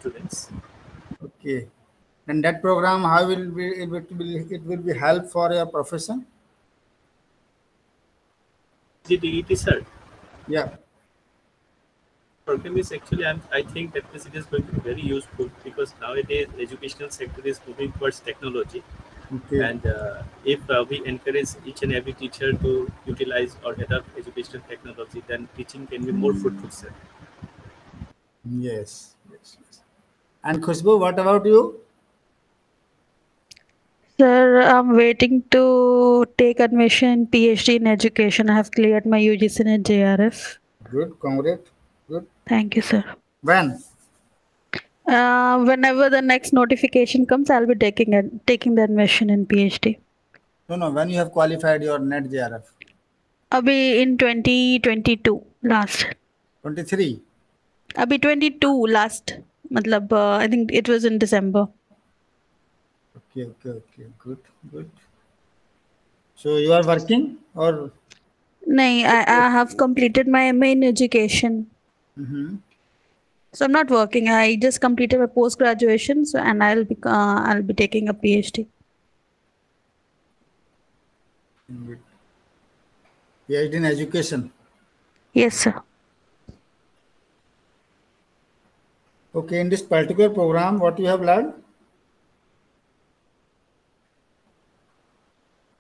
students. Okay. And that program, how will be it will be help for your profession? GDET, sir. Yeah. Program is actually, I think that this it is going to be very useful because nowadays educational sector is moving towards technology, Okay. and if we encourage each and every teacher to utilize or adopt educational technology, then teaching can be more fruitful, sir. Yes. Yes. Yes. And Khushbu, what about you? Sir, I'm waiting to take admission in PhD in education. I have cleared my UGC and JRF. Good. Congrats. Good. Thank you, sir. When? Whenever the next notification comes, I'll be taking the admission in PhD. No. When you have qualified your NET JRF? Abhi in 2022 last. 23. Abhi 22 last. Matlab, I think it was in December. Okay. Good. So you are working or? Nahi, I have completed my MA in education. So I'm not working. I just completed my post graduation, so and I'll be taking a PhD. Good. PhD in education. Yes, sir. Okay. In this particular program, what you have learned?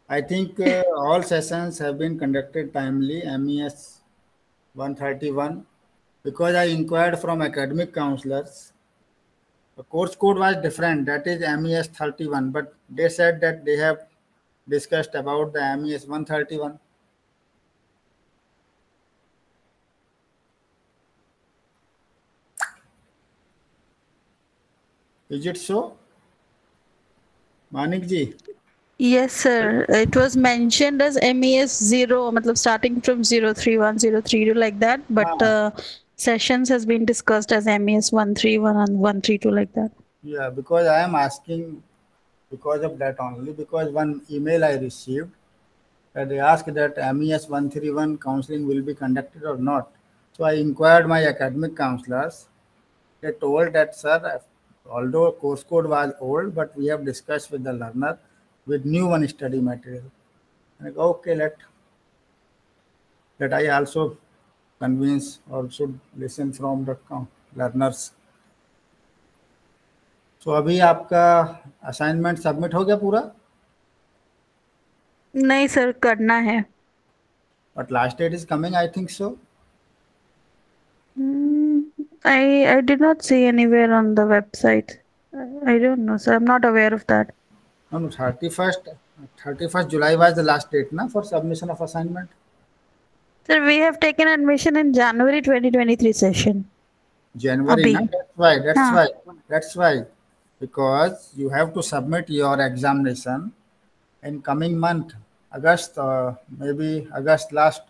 I think all sessions have been conducted timely. MES 131. Because I inquired from academic counselors, the course code was different. That is MES 31, but they said that they have discussed about the MES 131. Is it so? Manik ji? Yes, sir. It was mentioned as MES 0, matlab starting from 031, 032 like that, but sessions has been discussed as MES 131 and 132 like that. Yeah, because I am asking because of that only, because one email I received that they asked that MES 131 counseling will be conducted or not. So I inquired my academic counselors. They told that, sir, although course code was old, but we have discussed with the learner with new one study material. And I go, okay, let I also convince or should listen from the learners. So अभी आपका assignment submit हो गया पूरा? नहीं sir, करना है. But last date is coming, I think so. I did not see anywhere on the website. I don't know, sir. I'm not aware of that. No, 31st July was the last date na, for submission of assignment. Sir, we have taken admission in January 2023 session. January, na? That's why. Because you have to submit your examination in coming month, August, maybe August last.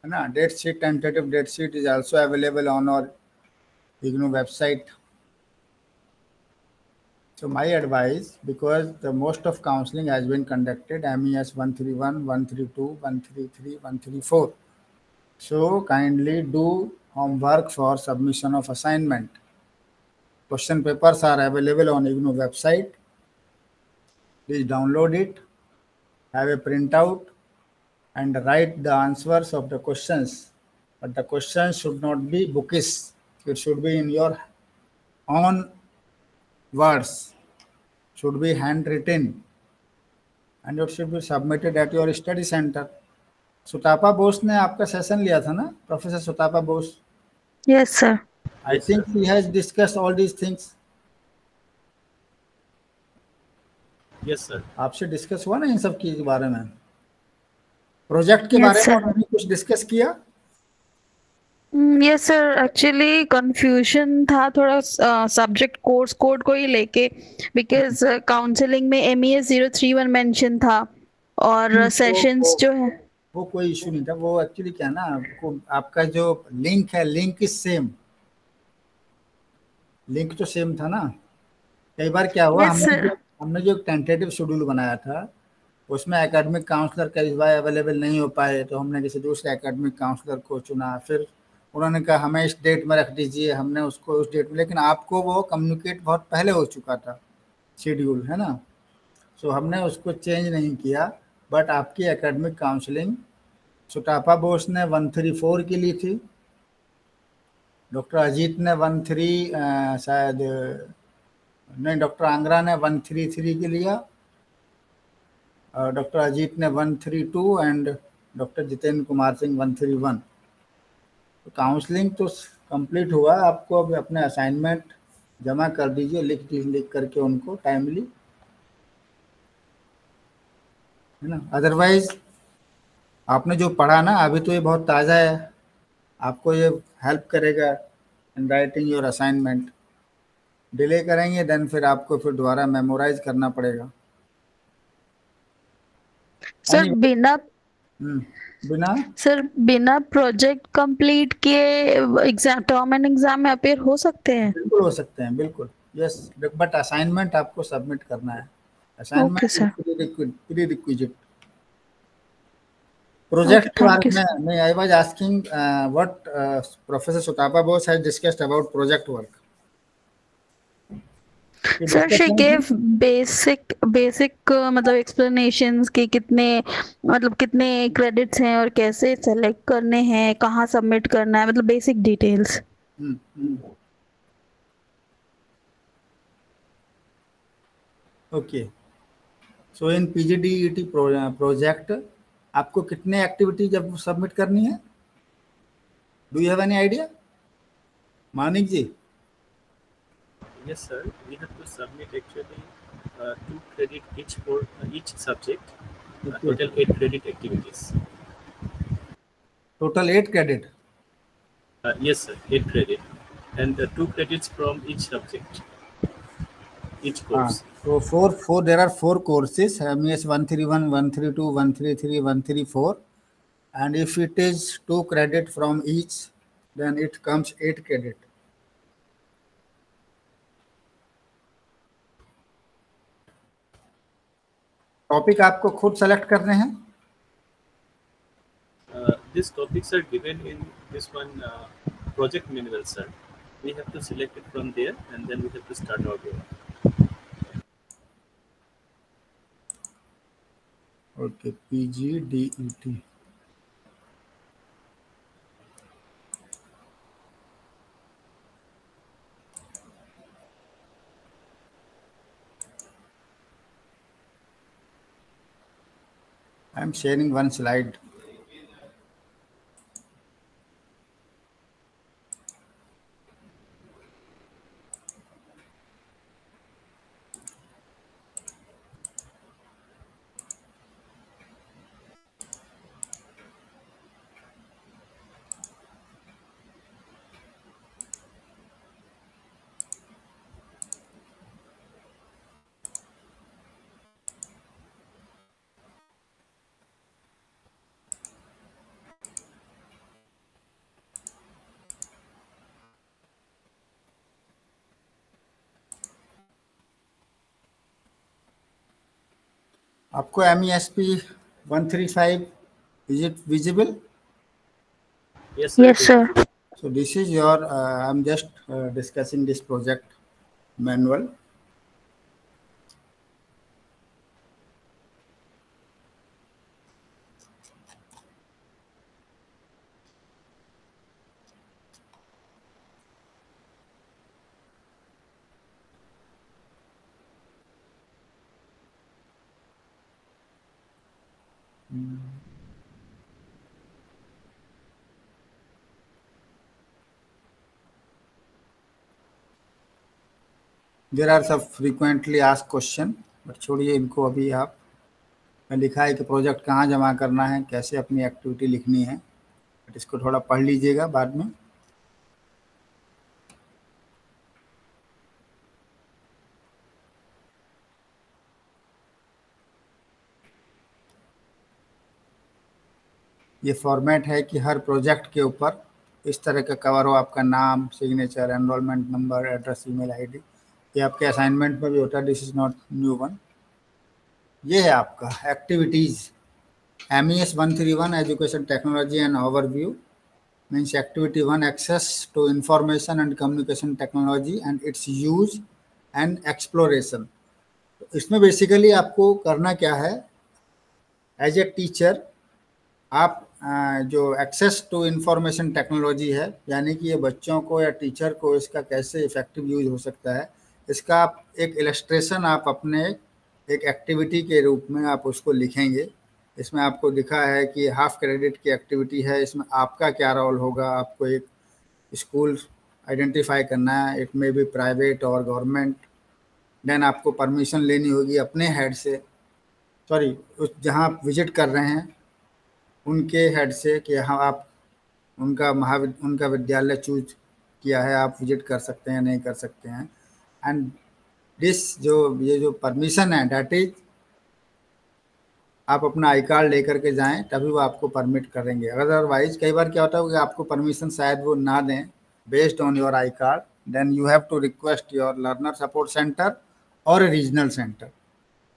Na, date sheet, tentative date sheet is also available on our IGNOU website. So my advice, because the most of counseling has been conducted, MES 131, 132, 133, 134. So kindly do homework for submission of assignment. Question papers are available on IGNOU website. Please download it, have a printout, and write the answers of the questions. But the questions should not be bookish. It should be in your own words, should be handwritten, and it should be submitted at your study center. Sutapa Bose ने आपका session लिया था ना, Professor Sutapa Bose? Yes, sir. I think he has discussed all these things. Yes, sir. आपसे discuss हुआ ना इन सब के बारे में? प्रोजेक्ट के बारे में उन्होंने कुछ डिस्कस किया? Yes sir, actually confusion था थोड़ा सब्जेक्ट कोर्स कोड को ही लेके, because काउंसलिंग में MES 031 मेंशन था और सेशंस जो है वो कोई इशू नहीं था. वो एक्चुअली क्या ना, आपका जो लिंक है, लिंक इज सेम, लिंक तो सेम था ना. कई बार क्या हुआ, हमने जो टेंटेटिव शेड्यूल बनाया था उसमें एकेडमिक काउंसलर कई बार अवेलेबल नहीं हो पाए, तो हमने किसी दूसरे एकेडमिक काउंसलर को चुना. फिर उन्होंने कहा हमें इस डेट में रख दीजिए, हमने उसको उस डेट में, लेकिन आपको वो कम्युनिकेट बहुत पहले हो चुका था शेड्यूल, है ना। सो हमने उसको चेंज नहीं किया। बट आपकी एकेडमिक काउंसलिंग सुटापा बोस ने 134 की ली थी, डॉक्टर अजीत ने 13 शायद नहीं, डॉक्टर आंगरा ने 133 की लिया, और डॉक्टर अजीत ने 132 एंड डॉक्टर जितेंद्र कुमार सिंह 131। तो काउंसलिंग तो कंप्लीट हुआ, आपको अब अपने असाइनमेंट जमा कर दीजिए, लिख करके उनको टाइमली, है ना। अदरवाइज आपने जो पढ़ा ना अभी, तो ये बहुत ताज़ा है, आपको ये हेल्प करेगा in writing your assignment. Delay करेंगे देन फिर आपको फिर दोबारा मेमोराइज करना पड़ेगा। सर बिना बिना प्रोजेक्ट कंप्लीट किए एग्जाम, टर्म एंड एग्जाम में अपेयर हो सकते हैं? बिल्कुल हो सकते हैं, बिल्कुल, यस। बट असाइनमेंट आपको सबमिट करना है, okay assignment sir, pre requisite. Project के थैंक यू बारे सर। में I was asking what professor Sutapa Bose has discussed about project work. Sir she gave basic मतलब एक्सप्लेनेशंस कि कितने क्रेडिट्स हैं और कैसे सेलेक्ट करने हैं, कहाँ सबमिट करना है, मतलब basic details. Okay, so in PGDET project आपको कितने एक्टिविटी जब सबमिट करनी है? Do you have any idea, Manik ji? Yes, sir. We have to submit actually 2 credit each for each subject. Total 8 credit activities. Total 8 credit. Yes, sir. 8 credit, and 2 credits from each subject, each course. So four. There are 4 courses: MES 131, 132, 133, 134, and if it is 2 credit from each, then it comes 8 credit. Topic आपको खुद select करने हैं? These topics are given in this one project manual, sir. We have to select it from there, and then we have to start our work. Okay, PGDET. I am sharing one slide. आपको MESP 135 is it visible? Yes, sir. Yes, sir. So this is your I'm just discussing this project manual. There are some frequently asked question, but छोड़िए इनको अभी। आप में लिखा है कि project कहाँ जमा करना है, कैसे अपनी एक्टिविटी लिखनी है, बट इसको थोड़ा पढ़ लीजिएगा बाद में। ये फॉर्मेट है कि हर प्रोजेक्ट के ऊपर इस तरह का कवर हो, आपका नाम, signature, enrolment number, address, email ID. ये आपके असाइनमेंट में भी होता है, this is not new one. ये है आपका activities MES 131 education technology and overview. means activity 1, access to information and communication technology and its use and exploration. इसमें बेसिकली आपको करना क्या है, एज ए टीचर आप जो एक्सेस टू इंफॉर्मेशन टेक्नोलॉजी है, यानी कि ये बच्चों को या टीचर को इसका कैसे इफेक्टिव यूज हो सकता है, इसका आप एक इलस्ट्रेशन आप अपने एक एक्टिविटी के रूप में आप उसको लिखेंगे। इसमें आपको दिखा है कि हाफ क्रेडिट की एक्टिविटी है, इसमें आपका क्या रोल होगा, आपको एक स्कूल आइडेंटिफाई करना है, इट मे बी प्राइवेट और गवर्नमेंट। देन आपको परमिशन लेनी होगी अपने हेड से, सॉरी उस जहाँ आप विजिट कर रहे हैं उनके हेड से कि हाँ आप उनका विद्यालय चूज किया है, आप विजिट कर सकते हैं नहीं कर सकते हैं। एंड दिस ये जो परमिशन है डैट इज आप अपना आई कार्ड लेकर के जाएं तभी वो आपको परमिट करेंगे। अदरवाइज कई बार क्या होता है कि आपको परमिशन शायद वो ना दें based on your I card, then you have to request your learner support centre और रीजनल सेंटर,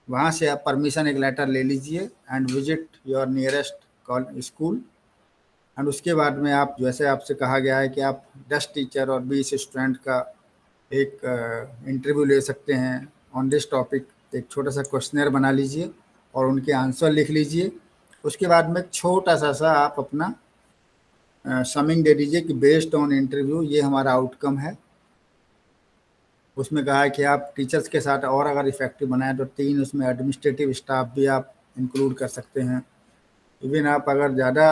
वहाँ से आप परमिशन एक लेटर ले लीजिए and visit your nearest school. And उसके बाद में आप जैसे आपसे कहा गया है कि आप 10 टीचर और 20 स्टूडेंट का एक इंटरव्यू ले सकते हैं ऑन दिस टॉपिक। एक छोटा सा क्वेश्चनर बना लीजिए और उनके आंसर लिख लीजिए। उसके बाद में छोटा सा आप अपना समिंग दे दीजिए कि बेस्ड ऑन इंटरव्यू ये हमारा आउटकम है। उसमें कहा है कि आप टीचर्स के साथ और अगर इफेक्टिव बनाएं तो 3 उसमें एडमिनिस्ट्रेटिव स्टाफ भी आप इंक्लूड कर सकते हैं। इवन आप अगर ज़्यादा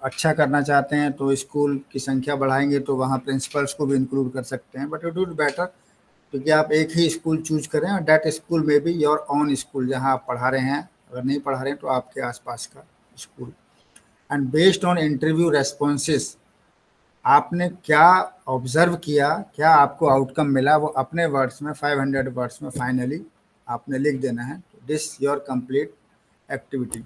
अच्छा करना चाहते हैं तो स्कूल की संख्या बढ़ाएंगे तो वहाँ प्रिंसिपल्स को भी इंक्लूड कर सकते हैं। बट इट वुड बेटर क्योंकि आप एक ही स्कूल चूज करें और डैट स्कूल में भी योर ओन स्कूल जहाँ आप पढ़ा रहे हैं, अगर नहीं पढ़ा रहे हैं तो आपके आसपास का school. And based on interview responses आपने क्या ऑब्जर्व किया, क्या आपको आउटकम मिला, वो अपने वर्ड्स में 500 वर्ड्स में फाइनली आपने लिख देना है। This your complete activity.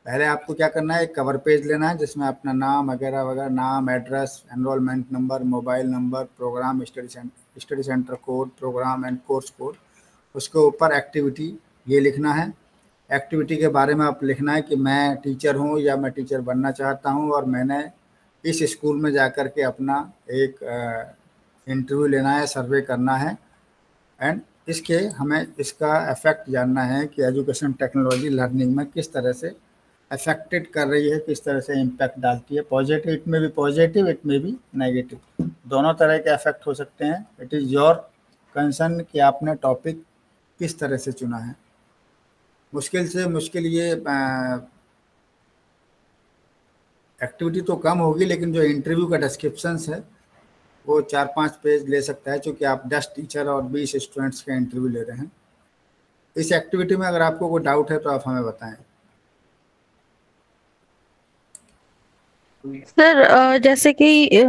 पहले आपको क्या करना है, एक कवर पेज लेना है जिसमें अपना नाम वगैरह वगैरह, नाम, address, enrolment number, mobile number, programme, study centre code, programme and course code. उसके ऊपर एक्टिविटी ये लिखना है। एक्टिविटी के बारे में आप लिखना है कि मैं टीचर हूँ या मैं टीचर बनना चाहता हूँ और मैंने इस स्कूल में जाकर के अपना एक इंटरव्यू लेना है, सर्वे करना है। एंड हमें इसका इफेक्ट जानना है कि एजुकेशन टेक्नोलॉजी लर्निंग में किस तरह से अफेक्टेड कर रही है, किस तरह से इम्पैक्ट डालती है। पॉजिटिव, इट में भी पॉजिटिव, इट में भी नेगेटिव, दोनों तरह के इफेक्ट हो सकते हैं। इट इज़ योर कंसर्न कि आपने टॉपिक किस तरह से चुना है। मुश्किल से मुश्किल ये एक्टिविटी तो कम होगी, लेकिन जो इंटरव्यू का डिस्क्रिप्शंस है वो 4-5 पेज ले सकता है, क्योंकि आप 10 टीचर और 20 स्टूडेंट्स का इंटरव्यू ले रहे हैं। इस एक्टिविटी में अगर आपको कोई डाउट है तो आप हमें बताएं। सर जैसे कि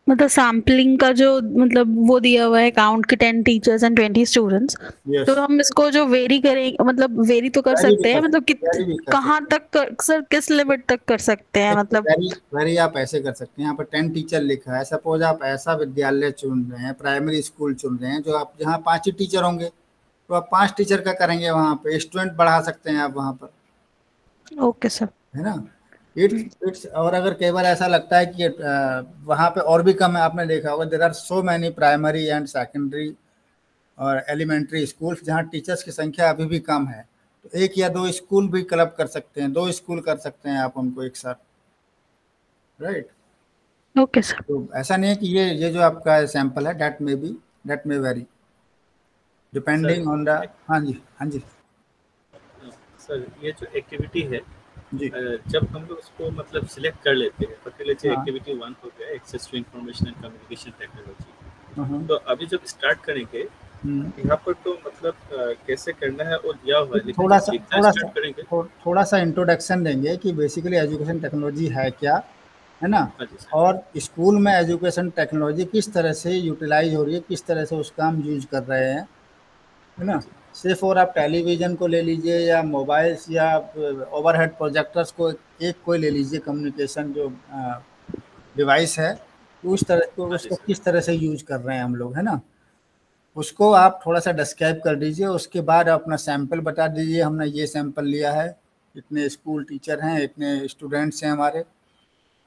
मतलब सैम्पलिंग का जो मतलब वो दिया हुआ है काउंट के 10 टीचर्स एंड 20 स्टूडेंट्स, तो हम इसको जो वेरी करें, मतलब वेरी तो कर सकते हैं, मतलब कहाँ तक सर, किस लिमिट तक कर सकते हैं? मतलब वेरी आप ऐसे कर सकते हैं, यहाँ पर 10 टीचर लिखा है। सपोज आप ऐसा विद्यालय चुन रहे हैं, प्राइमरी स्कूल चुन रहे हैं जो आप जहाँ 5 ही टीचर होंगे, तो आप 5 टीचर का करेंगे, वहाँ पे स्टूडेंट बढ़ा सकते हैं आप वहाँ पर। ओके सर, है ना। इट्स और अगर कई बार ऐसा लगता है कि वहाँ पे और भी कम है, आपने देखा होगा there are so many primary and secondary और एलिमेंट्री स्कूल्स जहाँ टीचर्स की संख्या अभी भी कम है, तो 1 या 2 स्कूल भी क्लब कर सकते हैं, 2 स्कूल कर सकते हैं आप उनको एक साथ, राइट। Okay sir. तो ऐसा नहीं है कि ये जो आपका सैंपल है that may very depending on the. हाँ जी सर, ये जो एक्टिविटी है जी, जब हम लोग उसको मतलब सिलेक्ट कर लेते हैं, पर्टिकुलरली एक्टिविटी 1 हो गया access to information and communication technology, तो अभी जब स्टार्ट करेंगे यहाँ पर तो मतलब कैसे करना है और दिया हुआ है, थोड़ा सा इंट्रोडक्शन देंगे कि बेसिकली एजुकेशन टेक्नोलॉजी है क्या, है ना, और स्कूल में एजुकेशन टेक्नोलॉजी किस तरह से यूटिलाइज हो रही है, किस तरह से उसका हम यूज कर रहे हैं, है ना। सिर्फ और आप टेलीविज़न को ले लीजिए या मोबाइल्स या ओवरहेड प्रोजेक्टर्स को एक कोई ले लीजिए, कम्युनिकेशन जो डिवाइस है, तो उस तरह को उसको किस तरह से यूज कर रहे हैं हम लोग, है ना, उसको आप थोड़ा सा डिस्क्राइब कर दीजिए। उसके बाद अपना सैंपल बता दीजिए, हमने ये सैंपल लिया है, इतने स्कूल टीचर हैं, इतने स्टूडेंट्स हैं हमारे,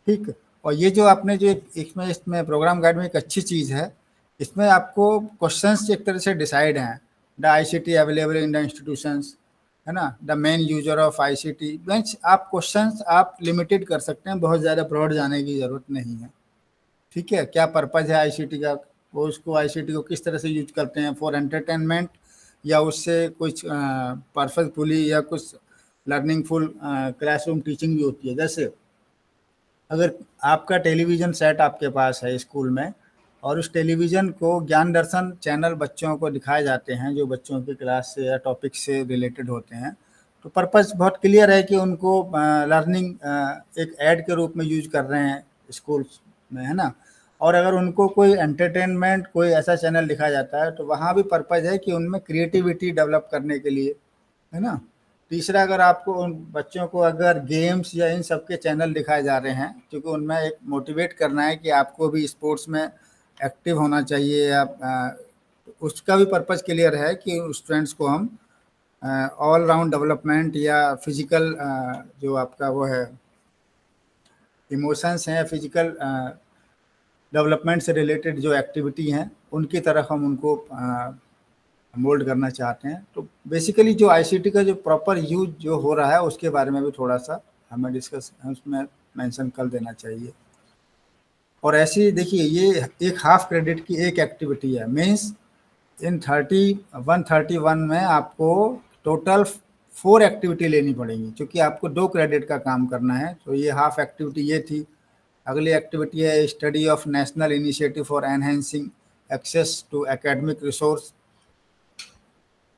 ठीक। और ये जो आपने जो इसमें प्रोग्राम गाइड में एक अच्छी चीज़ है, इसमें आपको क्वेश्चंस एक तरह से डिसाइड हैं। The ICT available in the institutions, है ना, the main user of ICT means आप क्वेश्चंस आप लिमिटेड कर सकते हैं, बहुत ज़्यादा ब्रॉड जाने की ज़रूरत नहीं है। ठीक है, क्या पर्पज़ है ICT का, वो उसको ICT को किस तरह से यूज करते हैं, फॉर एंटरटेनमेंट या उससे कुछ पर्पजफुली या कुछ लर्निंगफुल क्लासरूम टीचिंग भी होती है। जैसे अगर आपका टेलीविज़न सेट आपके पास है स्कूल में और उस टेलीविज़न को ज्ञान दर्शन चैनल बच्चों को दिखाए जाते हैं जो बच्चों की क्लास से या टॉपिक से रिलेटेड होते हैं, तो पर्पज़ बहुत क्लियर है कि उनको लर्निंग एक ऐड के रूप में यूज कर रहे हैं स्कूल्स में, है ना। और अगर उनको कोई एंटरटेनमेंट कोई ऐसा चैनल दिखाया जाता है तो वहाँ भी पर्पज़ है कि उनमें क्रिएटिविटी डेवलप करने के लिए, है ना। तीसरा, अगर आपको उन बच्चों को अगर गेम्स या इन सब के चैनल दिखाए जा रहे हैं क्योंकि उनमें एक मोटिवेट करना है कि आपको भी स्पोर्ट्स में एक्टिव होना चाहिए, या उसका भी पर्पज़ क्लियर है कि स्टूडेंट्स को हम ऑल राउंड डेवलपमेंट या फिजिकल जो आपका वो है इमोशंस हैं, फिजिकल डेवलपमेंट से रिलेटेड जो एक्टिविटी हैं उनकी तरफ हम उनको मोल्ड करना चाहते हैं। तो बेसिकली जो ICT का जो प्रॉपर यूज जो हो रहा है उसके बारे में भी थोड़ा सा हमें डिस्कस उसमें मेंशन कर देना चाहिए। और ऐसी देखिए ये एक हाफ क्रेडिट की एक एक्टिविटी है, मीन्स इन 131 में आपको टोटल 4 एक्टिविटी लेनी पड़ेगी क्योंकि आपको 2 क्रेडिट का काम करना है। तो ये हाफ एक्टिविटी ये थी। अगली एक्टिविटी है study of national initiative for enhancing access to academic resource.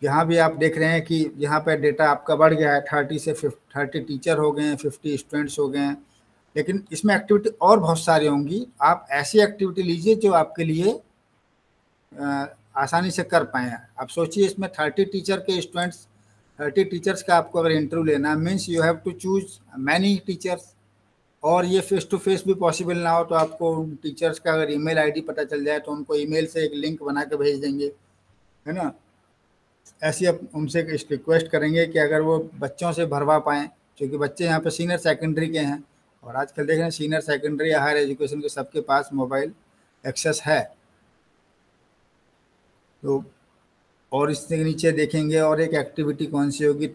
यहाँ भी आप देख रहे हैं कि यहाँ पे डेटा आपका बढ़ गया है, 30 से 30 टीचर हो गए हैं, 50 स्टूडेंट्स हो गए हैं, लेकिन इसमें एक्टिविटी और बहुत सारी होंगी। आप ऐसी एक्टिविटी लीजिए जो आपके लिए आसानी से कर पाएँ। आप सोचिए इसमें 30 टीचर के स्टूडेंट्स, 30 टीचर्स का आपको अगर इंटरव्यू लेना है, means you have to choose many teachers, और ये फेस टू फेस भी पॉसिबल ना हो तो आपको टीचर्स का अगर ईमेल आईडी पता चल जाए तो उनको ईमेल से एक लिंक बना के भेज देंगे, है ना। ऐसी आप उनसे रिक्वेस्ट करेंगे कि अगर वो बच्चों से भरवा पाएँ, क्योंकि बच्चे यहाँ पे सीनियर सेकेंडरी के हैं और आजकल देख रहे हैं सीनियर सेकेंडरी या हायर एजुकेशन के सबके पास मोबाइल एक्सेस है। तो और इसके नीचे देखेंगे और एक एक्टिविटी कौन सी होगी,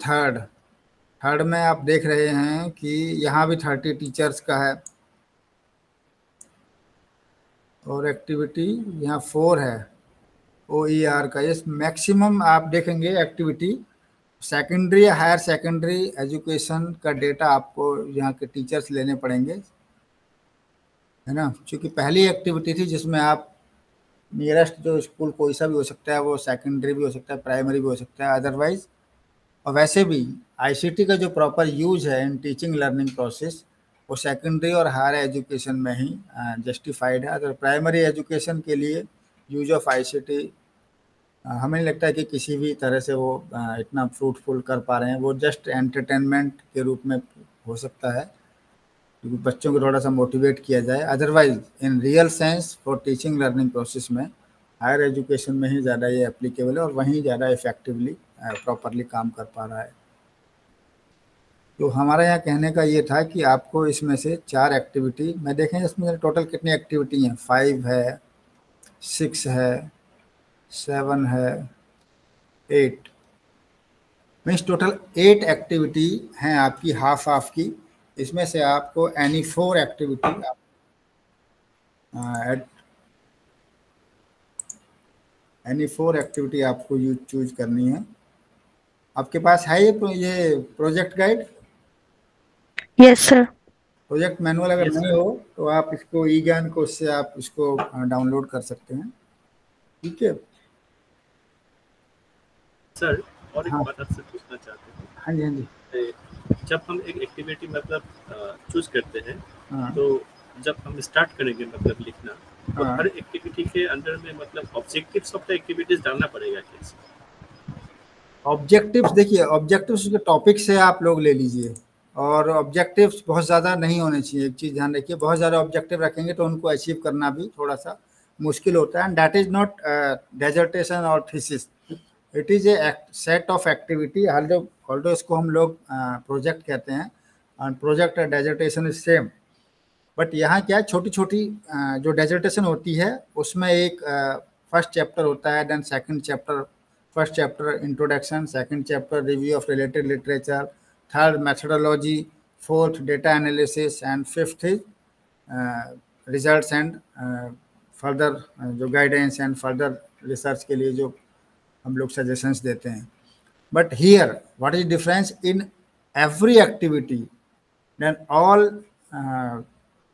थर्ड में आप देख रहे हैं कि यहाँ भी 30 टीचर्स का है और एक्टिविटी यहाँ 4 है OER का। ये मैक्सिमम आप देखेंगे एक्टिविटी सेकेंडरी या हायर सेकेंडरी एजुकेशन का डेटा आपको यहाँ के टीचर्स लेने पड़ेंगे, है ना। क्योंकि पहली एक्टिविटी थी जिसमें आप नियरेस्ट जो स्कूल कोई सा भी हो सकता है, वो सेकेंडरी भी हो सकता है, प्राइमरी भी हो सकता है अदरवाइज। और वैसे भी ICT का जो प्रॉपर यूज है इन टीचिंग लर्निंग प्रोसेस वो सेकेंडरी और हायर एजुकेशन में ही जस्टिफाइड है। अगर प्राइमरी एजुकेशन के लिए यूज ऑफ ICT हमें नहीं लगता है कि किसी भी तरह से वो इतना फ्रूटफुल कर पा रहे हैं। वो जस्ट एंटरटेनमेंट के रूप में हो सकता है क्योंकि बच्चों को थोड़ा सा मोटिवेट किया जाए। Otherwise in real sense for teaching learning process में हायर एजुकेशन में ही ज़्यादा ये एप्लीकेबल है और वहीं ज़्यादा इफेक्टिवली प्रॉपरली काम कर पा रहा है। तो हमारा यहाँ कहने का ये था कि आपको इसमें से 4 एक्टिविटी में देखें, इसमें टोटल कितनी एक्टिविटी हैं, 5 है, 6 है, 7 है, 8 मीन्स टोटल 8 एक्टिविटी हैं आपकी हाफ की। इसमें से आपको एनी 4 एक्टिविटी आपको चूज करनी है। आपके पास है ये project guide? Yes sir. Project manual अगर नहीं हो तो आप इसको ई-ज्ञान कोश से आप इसको डाउनलोड कर सकते हैं। ठीक है सर, और एक बात आपसे पूछना चाहते हैं। हाँ जी, हाँ जी। जब हम एक एक्टिविटी मतलब चूज करते हैं तो जब हम स्टार्ट करेंगे मतलब लिखना, तो हर एक्टिविटी के अंदर में मतलब ऑब्जेक्टिव्स ऑफ द एक्टिविटीज डालना पड़ेगा कैसे? ऑब्जेक्टिव्स देखिए, ऑब्जेक्टिव्स के टॉपिक से आप लोग ले लीजिए और ऑब्जेक्टिव्स बहुत ज़्यादा नहीं होने चाहिए। एक चीज़ ध्यान रखिए, बहुत ज़्यादा ऑब्जेक्टिव रखेंगे तो उनको अचीव करना भी थोड़ा सा मुश्किल होता है। And that is not dissertation और thesis, it is a set of activity. Although इसको हम लोग प्रोजेक्ट कहते हैं, एंड प्रोजेक्ट और डिसर्टेशन इज सेम। बट यहाँ क्या छोटी छोटी जो डेजर्टेशन होती है उसमें एक फर्स्ट चैप्टर होता है, then second chapter, first chapter introduction, second chapter review of related literature, third methodology, fourth data analysis and fifth is results and further जो गाइडेंस एंड फर्दर रिसर्च के लिए जो हम लोग सजेशंस देते हैं. But here what is difference in every activity then all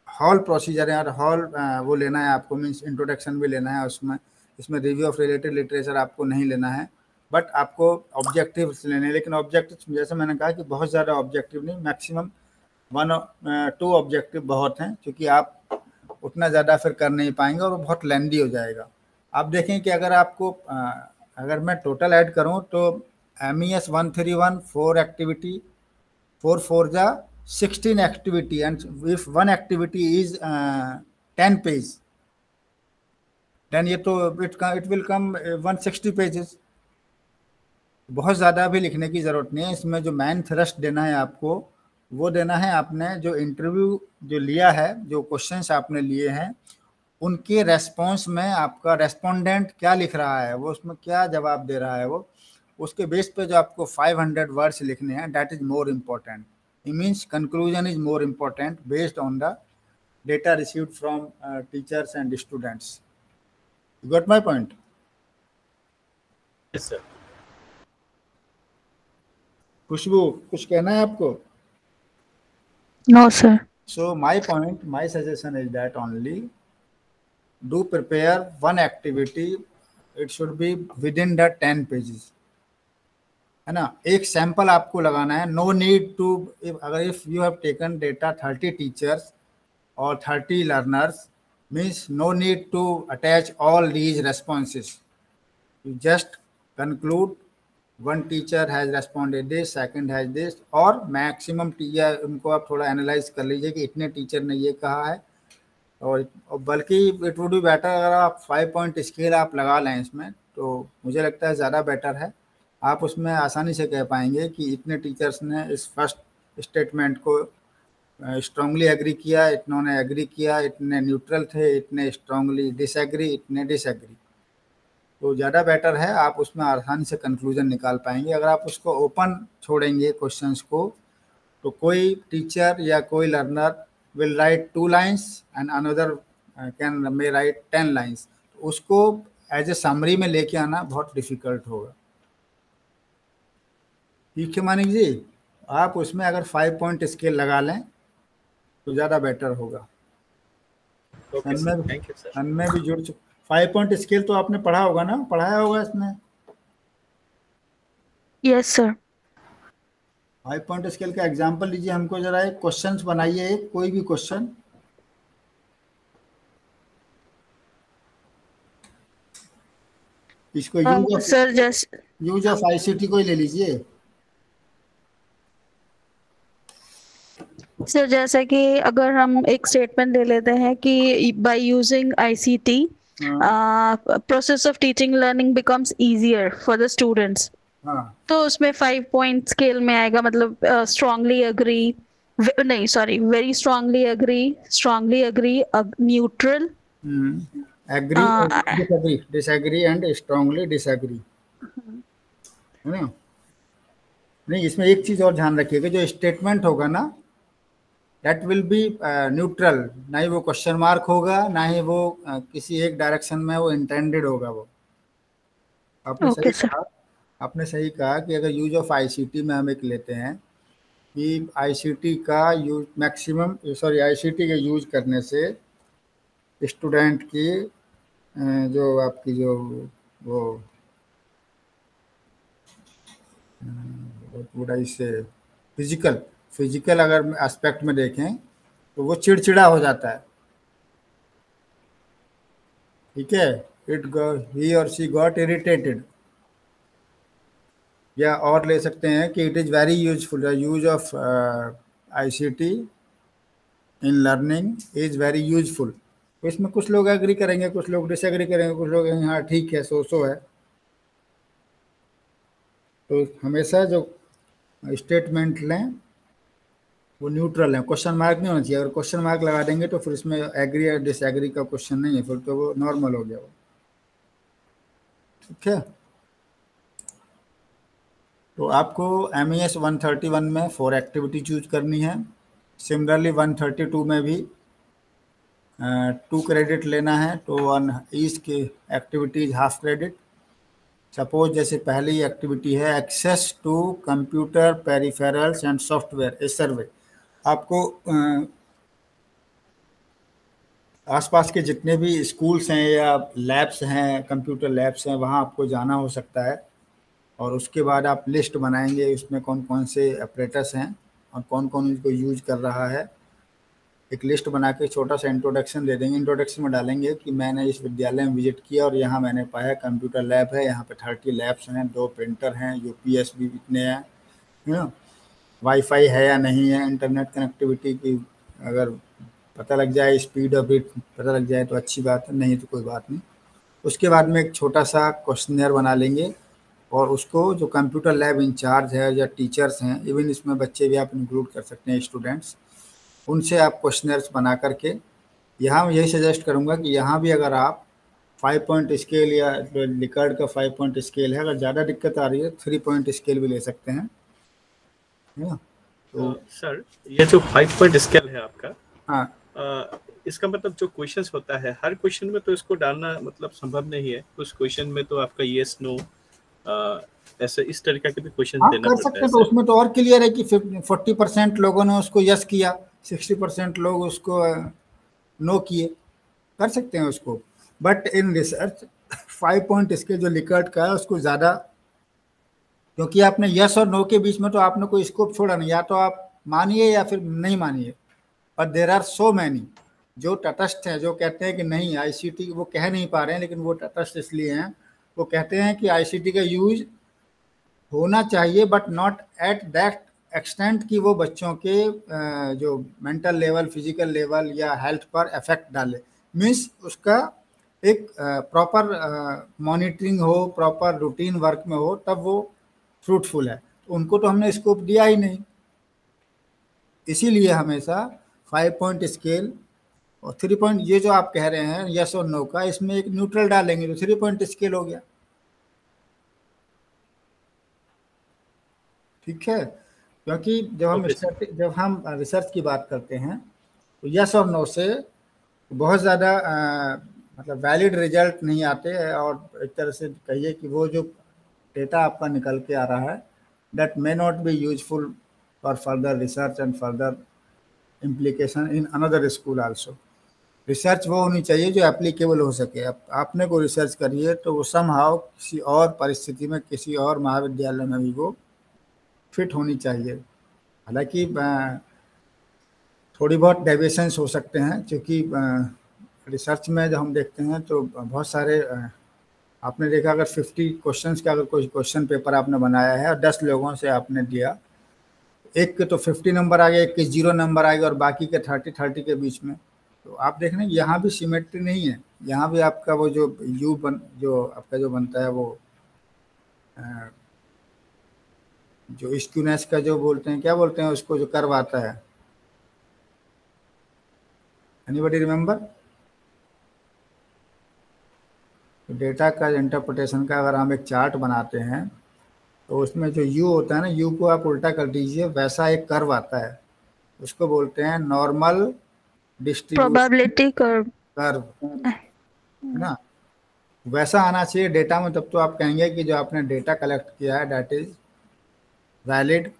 whole procedure है और हॉल वो लेना है आपको, मीन्स इंट्रोडक्शन भी लेना है उसमें, इसमें रिव्यू ऑफ रिलेटेड लिटरेचर आपको नहीं लेना है, बट आपको ऑब्जेक्टिव्स लेने हैं. लेकिन ऑब्जेक्टिव जैसे मैंने कहा कि बहुत ज़्यादा ऑब्जेक्टिव नहीं, मैक्सिमम 1-2 ऑब्जेक्टिव बहुत हैं, क्योंकि आप उतना ज़्यादा फिर कर नहीं पाएंगे और वो बहुत लेंदी हो जाएगा. आप देखें कि अगर आपको अगर मैं टोटल ऐड करूं तो MES 131 4 एक्टिविटी, 4 जा 16 activity, and if one activity is 10 page then ये तो इट विल कम 160 पेजेस. बहुत ज़्यादा भी लिखने की ज़रूरत नहीं है. इसमें जो मेन थ्रस्ट देना है आपको वो देना है, आपने जो इंटरव्यू जो लिया है, जो क्वेश्चंस आपने लिए हैं उनके रेस्पॉन्स में आपका रेस्पोंडेंट क्या लिख रहा है, वो उसमें क्या जवाब दे रहा है, वो उसके बेस पे जो आपको 500 वर्ड्स लिखने हैं, that is more important. It means conclusion is more important based on the data received from teachers and students. You got my point? Yes sir. Khushbu कुछ कहना है आपको? No, sir. So my point, my suggestion is that only do prepare one activity. It should be within the 10 pages. है ना. एक sample आपको लगाना है. नो नीड टू, अगर if you have taken data 30 teachers और 30 learners, means no need to attach all these responses. You just conclude one teacher has responded this, second has this, और maximum teacher उनको आप थोड़ा analyse कर लीजिए कि इतने टीचर ने ये कहा है. और बल्कि इट वुड बी बेटर अगर आप 5 पॉइंट स्केल आप लगा लें इसमें, तो मुझे लगता है ज़्यादा बेटर है. आप उसमें आसानी से कह पाएंगे कि इतने टीचर्स ने इस फर्स्ट स्टेटमेंट को स्ट्रांगली एग्री किया, इतनों एग्री किया, इतने न्यूट्रल थे, इतने स्ट्रांगली डिसएग्री, इतने डिसएग्री. तो ज़्यादा बेटर है, आप उसमें आसानी से कंक्लूजन निकाल पाएंगे. अगर आप उसको ओपन छोड़ेंगे क्वेश्चंस को, तो कोई टीचर या कोई learner will write 2 lines and another can may right 10 lines. उसको एज ए समरी में लेके आना बहुत डिफिकल्ट होगा. ठीक है मानिक जी, आप उसमें अगर 5 पॉइंट स्केल लगा लें तो ज़्यादा बेटर होगा. में भी जुड़ 5 पॉइंट स्केल तो आपने पढ़ा होगा ना, पढ़ाया होगा इसमें? Yes sir. 5 पॉइंट स्केल का एग्जांपल लीजिए हमको जरा. एक क्वेश्चंस बनाइए, एक कोई भी क्वेश्चन. इसको यूज ऑफ ICT को ही ले लीजिए. सर जैसे कि अगर हम एक स्टेटमेंट ले लेते हैं कि by using ICT process of teaching learning becomes easier for the students, तो उसमें 5 पॉइंट स्केल में आएगा. मतलब स्ट्रांगली एग्री, नहीं sorry, very strongly agree, neutral, agree, disagree and strongly disagree, है ना. नहीं, इसमें एक चीज और ध्यान रखिएगा, जो स्टेटमेंट होगा ना दैट विल बी न्यूट्रल. ना ही वो क्वेश्चन मार्क होगा, ना ही वो किसी एक डायरेक्शन में वो इंटेंडेड होगा. वो आपने सही कहा कि अगर यूज ऑफ ICT में हम एक लेते हैं कि ICT का यूज मैक्सिमम, ICT के यूज करने से स्टूडेंट की जो आपकी जो वो से फिजिकल अगर एस्पेक्ट में देखें तो वो चिड़चिड़ा हो जाता है. ठीक है, ही और शी गॉट इरिटेटेड. या और ले सकते हैं कि it is very useful. Use of ICT in learning is very useful. तो इसमें कुछ लोग एग्री करेंगे, कुछ लोग डिसएग्री करेंगे, कुछ लोग हाँ ठीक है, सो है. तो हमेशा जो स्टेटमेंट लें वो न्यूट्रल है, क्वेश्चन मार्क नहीं होना चाहिए। अगर क्वेश्चन मार्क लगा देंगे तो फिर इसमें एग्री या डिसएग्री का क्वेश्चन नहीं है, फिर तो वो नॉर्मल हो गया वो। ठीक है, तो आपको MES 131 में 4 एक्टिविटी चूज करनी है। सिमिलरली 132 में भी 2 क्रेडिट लेना है, तो वन ईच की एक्टिविटीज हाफ क्रेडिट। सपोज जैसे पहली एक्टिविटी है access to computer peripherals and software a survey. आपको आसपास के जितने भी स्कूल्स हैं या लैब्स हैं, कंप्यूटर लैब्स हैं, वहाँ आपको जाना हो सकता है, और उसके बाद आप लिस्ट बनाएंगे उसमें कौन कौन से ऑपरेटर्स हैं और कौन कौन इनको यूज कर रहा है। एक लिस्ट बना के छोटा सा इंट्रोडक्शन दे देंगे। इंट्रोडक्शन में डालेंगे कि मैंने इस विद्यालय में विजिट किया और यहाँ मैंने पाया कंप्यूटर लैब है, यहाँ पे 30 लैब्स हैं, 2 प्रिंटर हैं, UPS भी इतने हैं, ना वाईफाई है या नहीं है, इंटरनेट कनेक्टिविटी की अगर पता लग जाए, स्पीड और बिट पता लग जाए तो अच्छी बात है, नहीं तो कोई बात नहीं। उसके बाद में एक छोटा सा क्वेश्चनर बना लेंगे, और उसको जो कंप्यूटर लैब इंचार्ज है या टीचर्स हैं, इवन इसमें बच्चे भी आप इंक्लूड कर सकते हैं, स्टूडेंट्स, उनसे आप क्वेश्चनर्स बना करके, यहाँ मैं यही सजेस्ट करूँगा कि यहाँ भी अगर आप 5 पॉइंट स्केल या लिकर्ड का 5 पॉइंट स्केल है, अगर ज़्यादा दिक्कत आ रही है 3 पॉइंट स्केल भी ले सकते हैं, है ना। तो सर ये जो 5 पॉइंट स्केल है आपका, हाँ, इसका मतलब जो क्वेश्चंस होता है हर क्वेश्चन में तो इसको डालना मतलब संभव नहीं है। कुछ क्वेश्चन में तो आपका यस नो ऐसे इस तरीके के भी क्वेश्चन देना कर सकते हैं। तो उसमें तो और क्लियर है कि 40% लोगों ने उसको यस किया, 60% लोग उसको नो किए, कर सकते हैं उसको। But in research 5 point scale जो लिकर्ट का है उसको ज़्यादा, क्योंकि आपने यस और नो के बीच में तो आपने कोई स्कोप छोड़ा नहीं, या तो आप मानिए या फिर नहीं मानिए। और देर आर सो मैनी जो तटस्थ हैं, जो कहते हैं कि नहीं ICT, वो कह नहीं पा रहे हैं लेकिन वो तटस्थ इसलिए हैं, वो कहते हैं कि ICT का यूज होना चाहिए but not at that extent कि वो बच्चों के जो मेंटल लेवल, फिजिकल लेवल या हेल्थ पर इफेक्ट डाले। मीन्स उसका एक प्रॉपर मॉनिटरिंग हो, प्रॉपर रूटीन वर्क में हो, तब वो फ्रूटफुल है। तो उनको तो हमने स्कोप दिया ही नहीं, इसीलिए हमेशा 5 पॉइंट स्केल और 3 पॉइंट, ये जो आप कह रहे हैं यस और नो का, इसमें एक न्यूट्रल डालेंगे तो 3 पॉइंट स्केल हो गया। ठीक है, क्योंकि जब हम रिसर्च की बात करते हैं तो यस और नो से बहुत ज़्यादा मतलब वैलिड रिजल्ट नहीं आते हैं, और एक तरह से कहिए कि वो जो डेटा आपका निकल के आ रहा है that may not be useful for further research and further implication in another school also. Research वो होनी चाहिए जो एप्लीकेबल हो सके। अब आपने कोई रिसर्च करी है तो वो समहाउ किसी और परिस्थिति में, किसी और महाविद्यालय में भी वो फिट होनी चाहिए। हालांकि थोड़ी बहुत डेविएशंस हो सकते हैं, क्योंकि रिसर्च में जब हम देखते हैं तो बहुत सारे आपने देखा, अगर 50 क्वेश्चंस का अगर कोई क्वेश्चन पेपर आपने बनाया है और 10 लोगों से आपने दिया, एक के तो 50 नंबर आ गया, एक के 0 नंबर आ गया, और बाकी के 30 के बीच में। तो आप देख रहे हैं यहाँ भी सिमेट्री नहीं है, यहाँ भी आपका वो जो जो आपका जो बनता है वो जो स्क्यूनेस का जो बोलते हैं, क्या बोलते हैं उसको, जो कर्व आता है, एनीबॉडी रिमेम्बर? तो डेटा का इंटरप्रिटेशन का अगर हम एक चार्ट बनाते हैं तो उसमें जो यू होता है ना, यू को आप उल्टा कर दीजिए, वैसा एक कर्व आता है, उसको बोलते हैं नॉर्मल प्रोबेबिलिटी कर्व, है ना। वैसा आना चाहिए डेटा में, तब तो आप कहेंगे कि जो आपने डेटा कलेक्ट किया है that is valid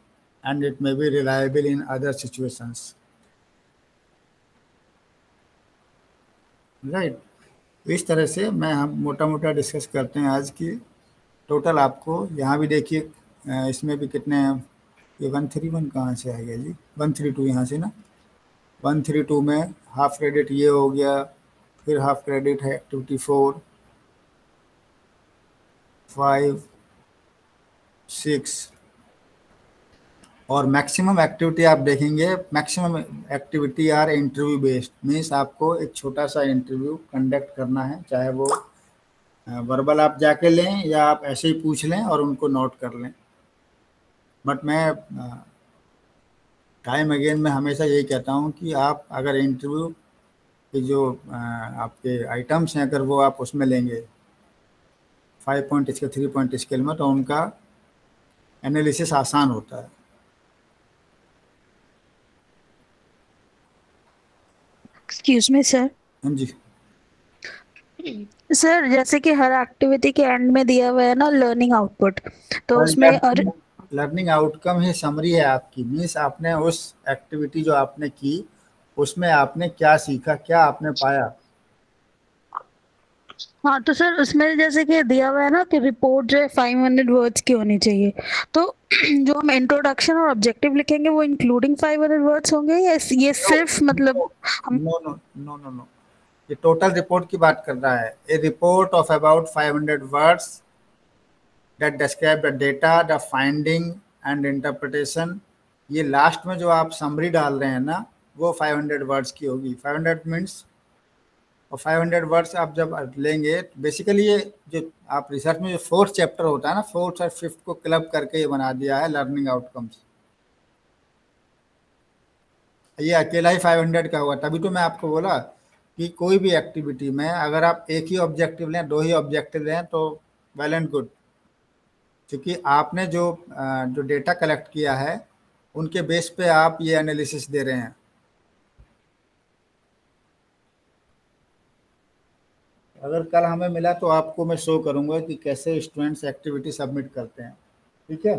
and it may be reliable in other situations, right. इस तरह से हम मोटा मोटा डिस्कस करते हैं आज की। टोटल आपको यहाँ भी देखिए, इसमें भी कितने हैं, ये 131 कहाँ से आ गया जी, 132 यहाँ से ना, 132 में हाफ क्रेडिट ये हो गया, फिर हाफ क्रेडिट है एक्टिविटी 4, 5, 6, और मैक्सिमम एक्टिविटी आप देखेंगे, maximum activity are interview based. Means आपको एक छोटा सा इंटरव्यू कंडक्ट करना है, चाहे वो वर्बल आप जाके लें या आप ऐसे ही पूछ लें और उनको नोट कर लें। बट मैं टाइम अगेन मैं हमेशा यही कहता हूँ कि आप अगर इंटरव्यू के जो आपके आइटम्स हैं अगर वो आप उसमें लेंगे 5 पॉइंट स्केल 3 पॉइंट स्केल में, तो उनका एनालिसिस आसान होता है। Excuse me sir. हाँ जी सर जैसे कि हर एक्टिविटी के एंड में दिया हुआ है ना लर्निंग आउटपुट, तो उसमें और लर्निंग आउटकम ही समरी है आपकी, मीन्स आपने उस एक्टिविटी जो आपने की उसमें आपने क्या सीखा, क्या आपने पाया। हाँ तो सर उसमें जैसे कि दिया हुआ है ना कि रिपोर्ट जो है 500 वर्ड्स की होनी चाहिए, तो जो हम इंट्रोडक्शन और ऑब्जेक्टिव लिखेंगे वो इंक्लूडिंग 500 वर्ड्स होंगे या ये सिर्फ मतलब हम no no no no no, ये टोटल रिपोर्ट की बात कर रहा है। A report of about 500 words that describe the data, the finding and interpretation। ये लास्ट में जो आप समरी डाल रहे हैं ना वो 500 वर्ड्स की होगी। 500 मीन्स, और 500 वर्ड्स आप जब लेंगे बेसिकली ये जो आप रिसर्च में जो 4th चैप्टर होता है ना, 4th और 5th को क्लब करके ये बना दिया है लर्निंग आउटकम्स। ये अकेला ही 500 का हुआ, तभी तो मैं आपको बोला कि कोई भी एक्टिविटी में अगर आप एक ही ऑब्जेक्टिव लें, 2 ही ऑब्जेक्टिव लें तो वेल एंड गुड, क्योंकि आपने जो जो डेटा कलेक्ट किया है उनके बेस पे आप ये एनालिसिस दे रहे हैं। अगर कल हमें मिला तो आपको मैं शो करूंगा कि कैसे स्टूडेंट्स एक्टिविटी सबमिट करते हैं, ठीक है।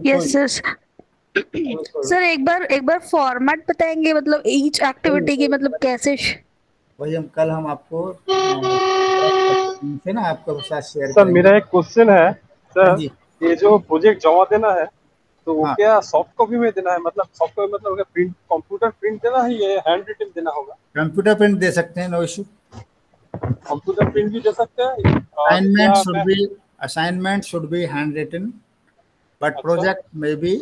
Yes sir. सर एक बार फॉर्मेट बताएंगे, मतलब ईच एक्टिविटी की मतलब कैसे वही हम आपको से ना आपको साथ शेयर सर करेंगे। मेरा एक क्वेश्चन है हाँ सर, जी, ये जो प्रोजेक्ट जमा देना है तो वो हाँ क्या सॉफ्ट कॉपी में देना है, मतलब सॉफ्ट कॉपी मतलब क्या प्रिंट कंप्यूटर प्रिंट देना है, ये हैंड रिटन देना होगा? कंप्यूटर प्रिंट दे सकते हैं, नो इशू। कंप्यूटर प्रिंट भी दे सकते हैं। Assignment should be hand written but project में बी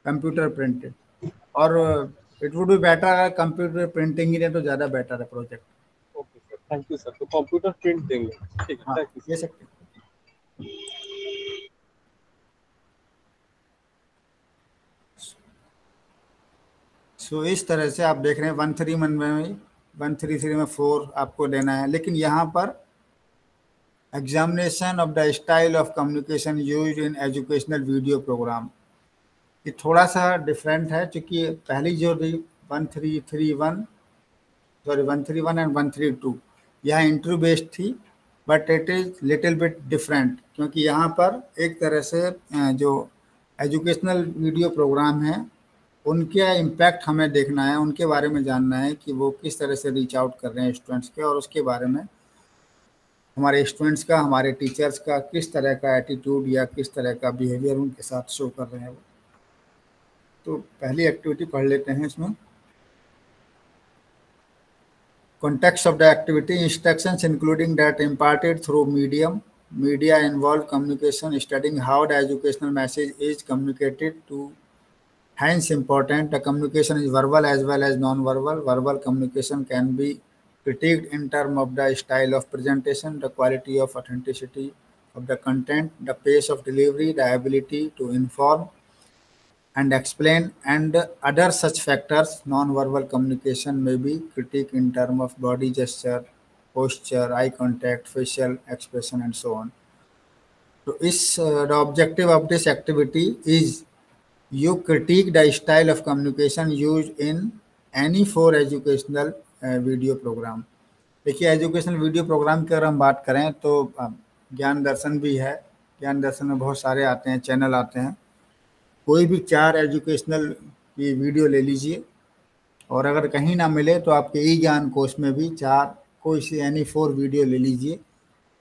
कंप्यूटर प्रिंटेड, और इट वुड बी बेटर अगर कंप्यूटर प्रिंटिंग ही रहे तो ज़्यादा बेटर है project. Okay sir, thank you sir. तो कंप्यूटर प्रिंट देंगे, ठीक है, हाँ थैंक यू दे सकते हैं। सो इस तरह से आप देख रहे हैं 131 में 133 में 4 आपको लेना है, लेकिन यहाँ पर examination of the style of communication used in educational video programme, ये थोड़ा सा डिफरेंट है, क्योंकि पहली जो 1331 सॉरी 131 एंड 132 यह इंटरव्यू बेस्ड थी, but it is little bit different, क्योंकि यहाँ पर एक तरह से जो एजुकेशनल वीडियो प्रोग्राम है उनके इम्पैक्ट हमें देखना है, उनके बारे में जानना है कि वो किस तरह से रीच आउट कर रहे हैं स्टूडेंट्स के, और उसके बारे में हमारे स्टूडेंट्स का, हमारे टीचर्स का किस तरह का एटीट्यूड या किस तरह का बिहेवियर उनके साथ शो कर रहे हैं वो। तो पहली एक्टिविटी पढ़ लेते हैं इसमें। Context of the activity: instructions including that imparted through media involve communication, studying how the educational message is communicated to, hence important. The communication is verbal as well as non-verbal. Verbal communication can be critiqued in terms of the style of presentation, the quality of authenticity of the content, the pace of delivery, the ability to inform and explain, and other such factors. Non-verbal communication may be critiqued in terms of body gesture, posture, eye contact, facial expression, and so on. So, the objective of this activity is you critique the style of communication used in any 4 educational video program। देखिए educational video programme की अगर हम बात करें तो ज्ञान दर्शन भी है, ज्ञान दर्शन में बहुत सारे आते हैं, चैनल आते हैं, कोई भी 4 एजुकेशनल की वीडियो ले लीजिए, और अगर कहीं ना मिले तो आपके ई ज्ञान कोर्स में भी 4 कोई सी एनी 4 वीडियो ले लीजिए,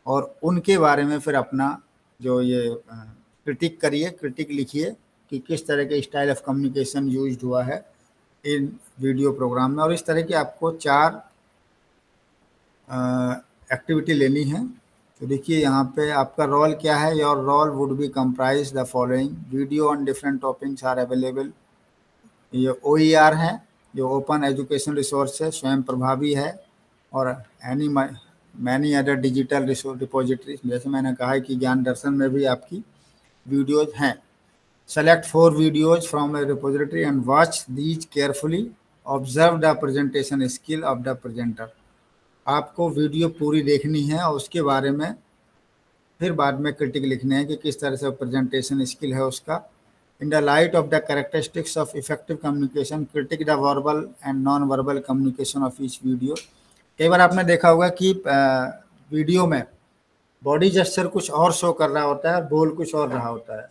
और उनके बारे में फिर अपना जो ये क्रिटिक करिए, क्रिटिक लिखिए कि किस तरह के स्टाइल ऑफ कम्युनिकेशन यूज्ड हुआ है इन वीडियो प्रोग्राम में। और इस तरह की आपको 4 एक्टिविटी लेनी है। तो देखिए यहाँ पे आपका रोल क्या है। Your role would be comprise the following: video on different topics are available, ये OER है जो ओपन एजुकेशन रिसोर्स है, स्वयं प्रभावी है, और any many other digital repositories, जैसे मैंने कहा है कि ज्ञान दर्शन में भी आपकी वीडियोज हैं। select 4 videos from a repository and watch these carefully. Observe the presentation skill of the presenter. आपको वीडियो पूरी देखनी है और उसके बारे में फिर बाद में क्रिटिक लिखने हैं कि किस तरह से प्रेजेंटेशन स्किल है उसका. In the light of the characteristics of effective communication, critique the verbal and non-verbal communication of each video. कई बार आपने देखा होगा कि वीडियो में बॉडी जेस्चर कुछ और शो कर रहा होता है, बोल कुछ और रहा होता है,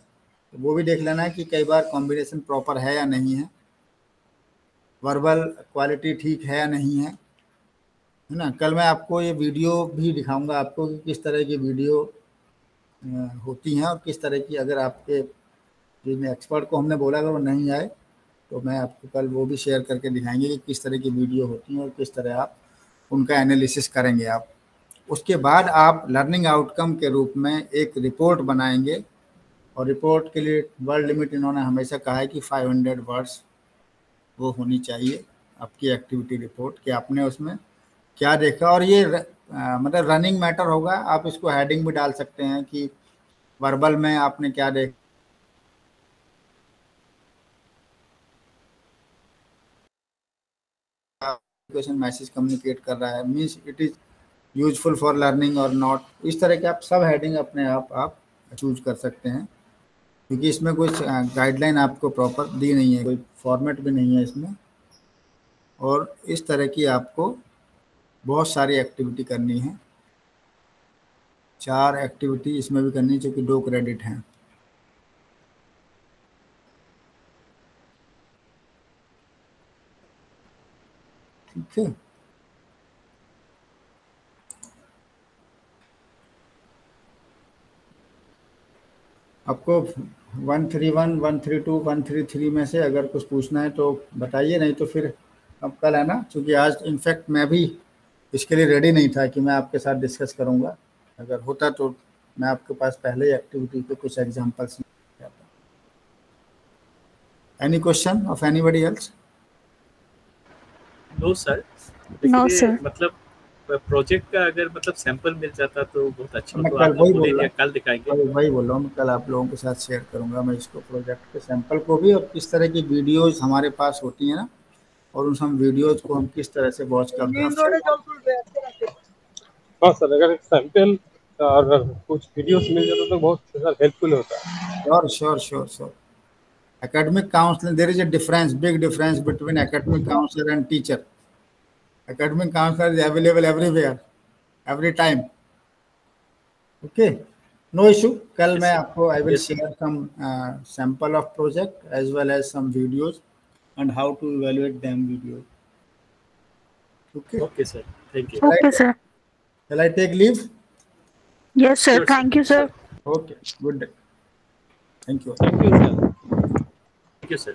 तो वो भी देख लेना है कि कई बार कॉम्बिनेशन प्रॉपर है या नहीं है, वर्बल क्वालिटी ठीक है या नहीं है ना. कल मैं आपको ये वीडियो भी दिखाऊंगा आपको कि किस तरह की वीडियो होती हैं और किस तरह की, अगर आपके जिसमें एक्सपर्ट को हमने बोला अगर वो नहीं आए तो मैं आपको कल वो भी शेयर करके दिखाएंगे कि किस तरह की वीडियो होती हैं और किस तरह आप उनका एनालिसिस करेंगे आप. उसके बाद आप लर्निंग आउटकम के रूप में एक रिपोर्ट बनाएंगे और रिपोर्ट के लिए वर्ड लिमिट इन्होंने हमेशा कहा है कि 500 वर्ड्स वो होनी चाहिए आपकी एक्टिविटी रिपोर्ट, कि आपने उसमें क्या देखा. और ये मतलब रनिंग मैटर होगा. आप इसको हेडिंग भी डाल सकते हैं कि वर्बल में आपने क्या देखा, मैसेज कम्युनिकेट कर रहा है, means it is useful for learning और नॉट. इस तरह के आप सब हेडिंग अपने आप चूज कर सकते हैं, क्योंकि इसमें कुछ गाइडलाइन आपको प्रॉपर दी नहीं है, कोई फॉर्मेट भी नहीं है इसमें. और इस तरह की आपको बहुत सारी एक्टिविटी करनी है. 4 एक्टिविटी इसमें भी करनी है, जो कि 2 क्रेडिट हैं. ठीक है. आपको 131, 132, 133 में से अगर कुछ पूछना है तो बताइए, नहीं तो फिर अब कल है ना, क्योंकि आज इनफैक्ट मैं भी इसके लिए रेडी नहीं था कि मैं आपके साथ डिस्कस करूंगा. अगर होता तो मैं आपके पास पहले ही एक्टिविटी के कुछ examples. Any question of anybody else? No sir. No, sir. मतलब प्रोजेक्ट का अगर मतलब सैंपल मिल जाता तो बहुत अच्छा मैं होता. कल वही बोल रहा हूं, कल दिखाएंगे. वही बोल रहा हूँ, कल आप लोगों के साथ शेयर करूंगा मैं इसको, प्रोजेक्ट के सैंपल को भी, और किस तरह की वीडियोज हमारे पास होती हैं ना, और उन सब वीडियोज को हम किस तरह से वॉच करते हैं. हाँ सर, अगर सैंपल और कुछ वीडियोस मिल जाता तो बहुत हेल्पफुल होता है. Sure. Academic counselor, there is a difference, big difference between academic counselor and teacher. Academic counselor is available everywhere, every time. Okay, no issue. कल मैं आपको I will share some sample of project as well as some videos and how to evaluate them videos. Okay sir, thank you. Okay, sir. Shall I take leave? Yes, sir. Sure, Thank you, sir. Okay, good day. Thank you. Thank you sir. Thank you sir.